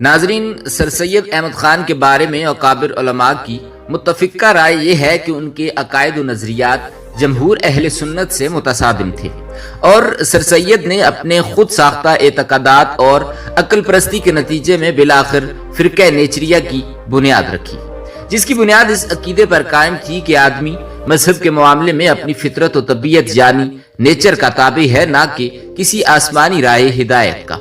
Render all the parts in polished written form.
ناظرین، سر سید احمد خان کے بارے میں اکابر علماء کی متفقہ رائے یہ ہے کہ ان کے عقائد و نظریات جمہور اہل سنت سے متصادم تھے، اور سر سید نے اپنے خود ساختہ اعتقادات اور عقل پرستی کے نتیجے میں بالآخر فرقہ نیچریہ کی بنیاد رکھی، جس کی بنیاد اس عقیدے پر قائم تھی کہ آدمی مذہب کے معاملے میں اپنی فطرت و طبیعت یعنی نیچر کا تابع ہے، نہ کہ کسی آسمانی رائے ہدایت کا۔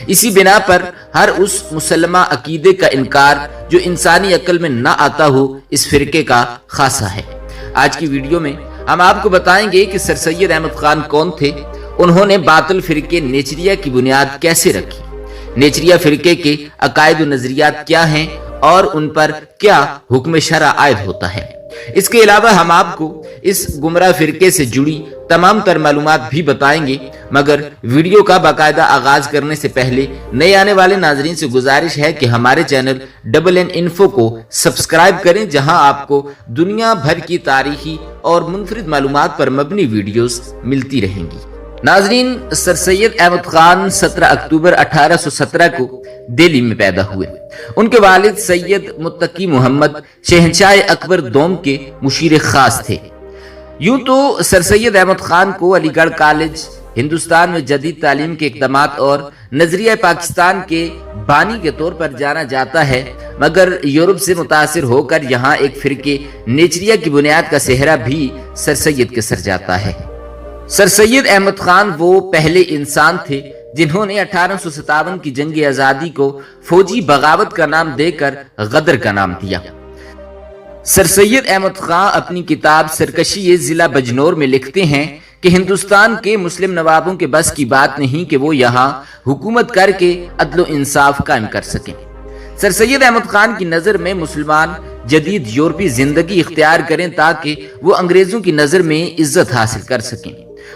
اسی بنا پر ہر اس مسلمہ عقیدے کا انکار جو انسانی عقل میں نہ آتا ہو اس فرقے کا خاصہ ہے۔ آج کی ویڈیو میں ہم آپ کو بتائیں گے کہ سر سید احمد خان کون تھے، انہوں نے باطل فرقے نیچریہ کی بنیاد کیسے رکھی، نیچریہ فرقے کے عقائد و نظریات کیا ہیں اور ان پر کیا حکم شرع عائد ہوتا ہے۔ اس کے علاوہ ہم آپ کو اس گمراہ فرقے سے جڑی تمام تر معلومات بھی بتائیں گے، مگر ویڈیو کا باقاعدہ آغاز کرنے سے پہلے نئے آنے والے ناظرین سے گزارش ہے کہ ہمارے چینل ڈبل این انفو کو سبسکرائب کریں، جہاں آپ کو دنیا بھر کی تاریخی اور منفرد معلومات پر مبنی ویڈیوز ملتی رہیں گی۔ ناظرین، سر سید احمد خان 17 اکتوبر 1817 کو دہلی میں پیدا ہوئے۔ ان کے والد سید متقی محمد شہنشاہ اکبر دوم کے مشیر خاص تھے۔ یوں تو سر سید احمد خان کو علی گڑھ کالج ہندوستان میں جدید تعلیم کے اقدامات اور نظریہ پاکستان کے بانی کے طور پر جانا جاتا ہے، مگر یورپ سے متاثر ہو کر یہاں ایک فرقے نیچریہ کی بنیاد کا صحرا بھی سر سید کے سر جاتا ہے۔ سر سید احمد خان وہ پہلے انسان تھے جنہوں نے 1857 کی جنگ آزادی کو فوجی بغاوت کا نام دے کر غدر کا نام دیا۔ سر سید احمد خان اپنی کتاب سرکشی ضلع بجنور میں لکھتے ہیں کہ ہندوستان کے مسلم نوابوں کے بس کی بات نہیں کہ وہ یہاں حکومت کر کے عدل و انصاف قائم کر سکیں۔ سر سید احمد خان کی نظر میں مسلمان جدید یورپی زندگی اختیار کریں تاکہ وہ انگریزوں کی نظر میں عزت حاصل کر سکیں۔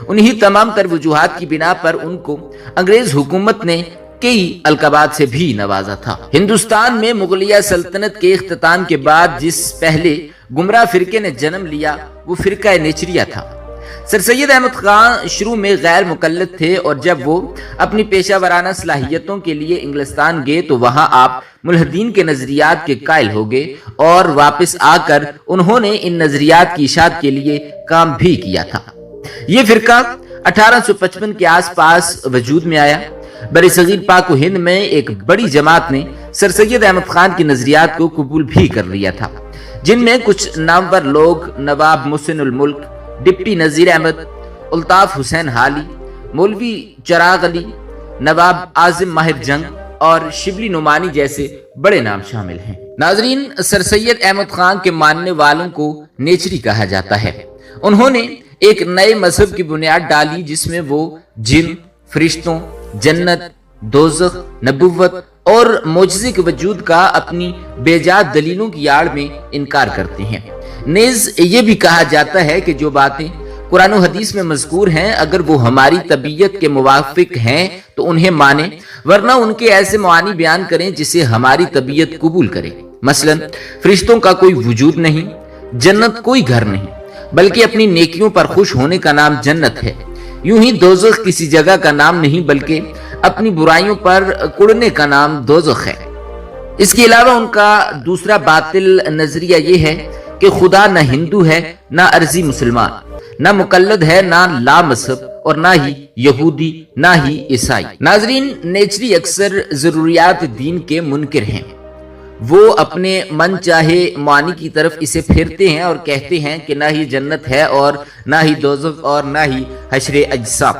انہی تمام تر وجوہات کی بنا پر ان کو انگریز حکومت نے کئی القابات سے بھی نوازا تھا۔ ہندوستان میں مغلیہ سلطنت کے اختتام کے بعد جس پہلے گمراہ فرقے نے جنم لیا وہ فرقہ نیچریہ تھا۔ سر سید احمد خان شروع میں غیر مقلد تھے، اور جب وہ اپنی پیشہ ورانہ صلاحیتوں کے لیے انگلستان گئے تو وہاں آپ ملحدین کے نظریات کے قائل ہو گئے، اور واپس آ کر انہوں نے ان نظریات کی اشاعت کے لیے کام بھی کیا تھا۔ یہ فرقہ 1855 کے آس پاس وجود میں آیا۔ بر صغیر پاک و ہند میں ایک بڑی جماعت نے سر سید احمد خان کی نظریات کو قبول بھی کر لیا تھا، جن میں کچھ نامور لوگ نواب محسن الملک، ڈپٹی نذیر احمد، الطاف حسین حالی، مولوی چراغ علی، نواب اعظم ماہر جنگ اور شبلی نعمانی جیسے بڑے نام شامل ہیں۔ ناظرین، سر سید احمد خان کے ماننے والوں کو نیچری کہا جاتا ہے۔ انہوں نے ایک نئے مذہب کی بنیاد ڈالی جس میں وہ جن، فرشتوں، جنت، دوزخ، نبوت اور معجزے کے وجود کا اپنی بے جات دلیلوں کی آڑ میں انکار کرتے ہیں۔ نیز یہ بھی کہا جاتا ہے کہ جو باتیں قرآن و حدیث میں مذکور ہیں اگر وہ ہماری طبیعت کے موافق ہیں تو انہیں مانیں، ورنہ ان کے ایسے معانی بیان کریں جسے ہماری طبیعت قبول کرے۔ مثلا فرشتوں کا کوئی وجود نہیں، جنت کوئی گھر نہیں، بلکہ اپنی نیکیوں پر خوش ہونے کا نام جنت ہے۔ یوں ہی دوزخ کسی جگہ کا نام نہیں بلکہ اپنی برائیوں پر کڑنے کا نام دوزخ ہے۔ اس کے علاوہ ان کا دوسرا باطل نظریہ یہ ہے کہ خدا نہ ہندو ہے، نہ عرضی مسلمان، نہ مقلد ہے، نہ لا مذہب، اور نہ ہی یہودی، نہ ہی عیسائی۔ ناظرین، نیچری اکثر ضروریات دین کے منکر ہیں۔ وہ اپنے من چاہے معنی کی طرف اسے پھیرتے ہیں اور کہتے ہیں کہ نہ ہی جنت ہے اور نہ ہی دوزخ اور نہ ہی حشر اجسام،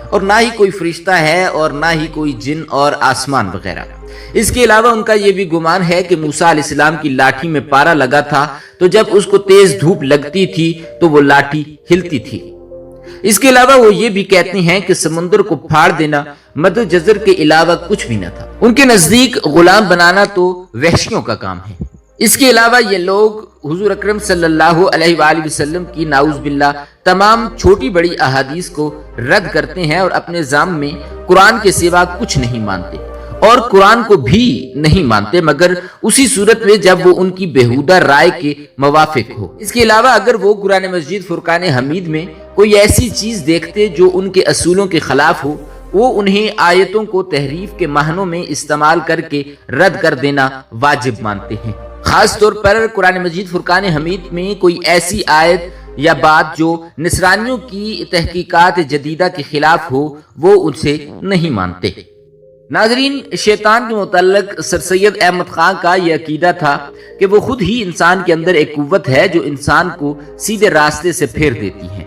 اور نہ ہی کوئی فرشتہ ہے اور نہ ہی کوئی جن اور آسمان وغیرہ۔ اس کے علاوہ ان کا یہ بھی گمان ہے کہ موسیٰ علیہ السلام کی لاٹھی میں پارا لگا تھا تو جب اس کو تیز دھوپ لگتی تھی تو وہ لاٹھی ہلتی تھی۔ اس کے علاوہ وہ یہ بھی کہتے ہیں کہ سمندر کو پھاڑ دینا مد و جزر کے علاوہ کچھ بھی نہ تھا۔ ان کے نزدیک غلام بنانا تو وحشیوں کا کام ہے۔ اس کے علاوہ یہ لوگ حضور اکرم صلی اللہ علیہ وآلہ وسلم کی نعوذ باللہ تمام چھوٹی بڑی احادیث کو رد کرتے ہیں اور اپنے ذم میں قرآن کے سوا کچھ نہیں مانتے، اور قرآن کو بھی نہیں مانتے مگر اسی صورت میں جب وہ ان کی بےہودہ رائے کے موافق ہو۔ اس کے علاوہ اگر وہ قرآن مجید فرقان حمید میں کوئی ایسی چیز دیکھتے جو ان کے اصولوں کے خلاف ہو وہ انہیں آیتوں کو تحریف کے معنوں میں استعمال کر کے رد کر دینا واجب مانتے ہیں۔ خاص طور پر قرآن مجید فرقان حمید میں کوئی ایسی آیت یا بات جو نصرانیوں کی تحقیقات جدیدہ کے خلاف ہو وہ اسے نہیں مانتے۔ ناظرین، شیطان کے متعلق سر سید احمد خان کا یہ عقیدہ تھا کہ وہ خود ہی انسان کے اندر ایک قوت ہے جو انسان کو سیدھے راستے سے پھیر دیتی ہے۔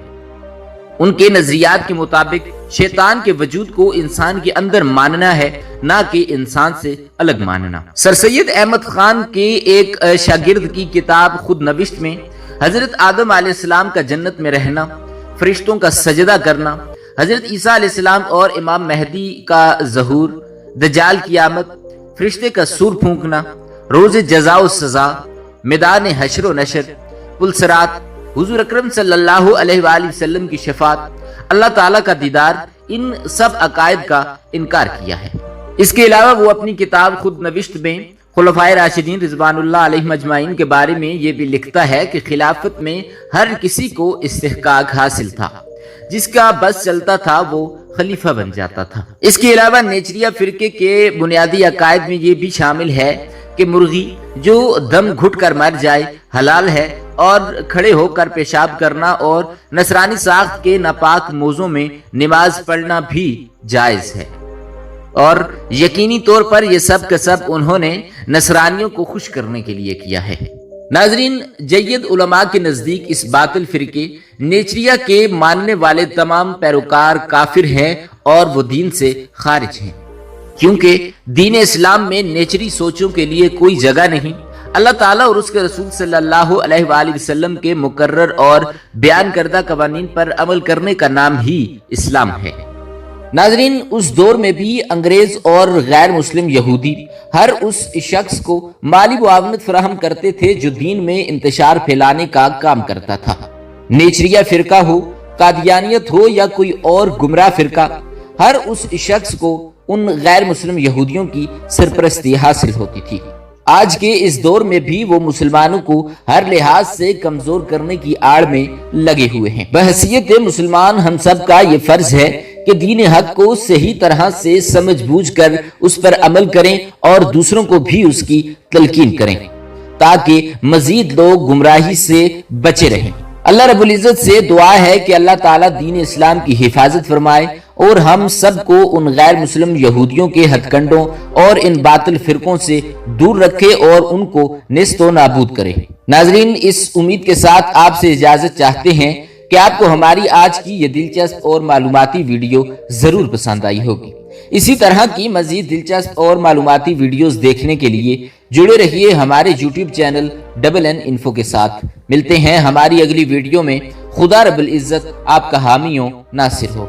ان کے نظریات کے مطابق شیطان کے وجود کو انسان کے اندر ماننا ہے، نہ کہ انسان سے الگ ماننا۔ سر سید احمد خان کے ایک شاگرد کی کتاب خود نوشت میں حضرت آدم علیہ السلام کا جنت میں رہنا، فرشتوں کا سجدہ کرنا، حضرت عیسیٰ علیہ السلام اور امام مہدی کا ظہور، دجال کی آمد، فرشتے کا سور پھونکنا، روز جزا و سزا، میدان حشر و نشر، پل صراط، حضور اکرم صلی اللہ علیہ وآلہ وسلم کی شفاعت، اللہ تعالیٰ کا دیدار، ان سب عقائد کا انکار کیا ہے۔ اس کے علاوہ وہ اپنی کتاب خود نوشت میں خلفائے راشدین رضوان اللہ علیہم اجمعین کے بارے میں یہ بھی لکھتا ہے کہ خلافت میں ہر کسی کو استحقاق حاصل تھا، جس کا بس چلتا تھا وہ خلیفہ بن جاتا تھا۔ اس کے علاوہ نیچریہ فرقے کے بنیادی عقائد میں یہ بھی شامل ہے کہ مرغی جو دم گھٹ کر مر جائے حلال ہے، اور کھڑے ہو کر پیشاب کرنا اور نصرانی ساخت کے ناپاک موضوع میں نماز پڑھنا بھی جائز ہے، اور یقینی طور پر یہ سب کا سب انہوں نے نصرانیوں کو خوش کرنے کے لیے کیا ہے۔ ناظرین، جید علماء کے نزدیک اس باطل فرقے نیچریہ کے ماننے والے تمام پیروکار کافر ہیں اور وہ دین سے خارج ہیں، کیونکہ دین اسلام میں نیچری سوچوں کے لیے کوئی جگہ نہیں۔ اللہ تعالیٰ اور اس کے رسول صلی اللہ علیہ وآلہ وسلم کے مقرر اور بیان کردہ قوانین پر عمل کرنے کا نام ہی اسلام ہے۔ ناظرین، اس دور میں بھی انگریز اور غیر مسلم یہودی ہر اس شخص کو مالی معاونت فراہم کرتے تھے جو دین میں انتشار پھیلانے کا کام کرتا تھا۔ نیچریہ فرقہ ہو، قادیانیت ہو یا کوئی اور گمراہ فرقہ، ہر اس شخص کو ان غیر مسلم یہودیوں کی سرپرستی حاصل ہوتی تھی۔ آج کے اس دور میں بھی وہ مسلمانوں کو ہر لحاظ سے کمزور کرنے کی آڑ میں لگے ہوئے ہیں۔ بحیثیت مسلمان ہم سب کا یہ فرض ہے کہ دین حق کو صحیح طرح سے سمجھ بوجھ کر اس پر عمل کریں اور دوسروں کو بھی اس کی تلقین کریں، تاکہ مزید لوگ گمراہی سے بچے رہیں۔ اللہ رب العزت سے دعا ہے کہ اللہ تعالیٰ دین اسلام کی حفاظت فرمائے اور ہم سب کو ان غیر مسلم یہودیوں کے ہتھ کنڈوں اور ان باطل فرقوں سے دور رکھے اور ان کو نیست و نابود کرے۔ ناظرین، اس امید کے ساتھ آپ سے اجازت چاہتے ہیں کہ آپ کو ہماری آج کی یہ دلچسپ اور معلوماتی ویڈیو ضرور پسند آئی ہوگی۔ اسی طرح کی مزید دلچسپ اور معلوماتی ویڈیوز دیکھنے کے لیے جڑے رہیے ہمارے YouTube channel double N info کے ساتھ۔ ملتے ہیں ہماری اگلی ویڈیو میں۔ خدا رب العزت آپ کا حامی و ناصر ہو۔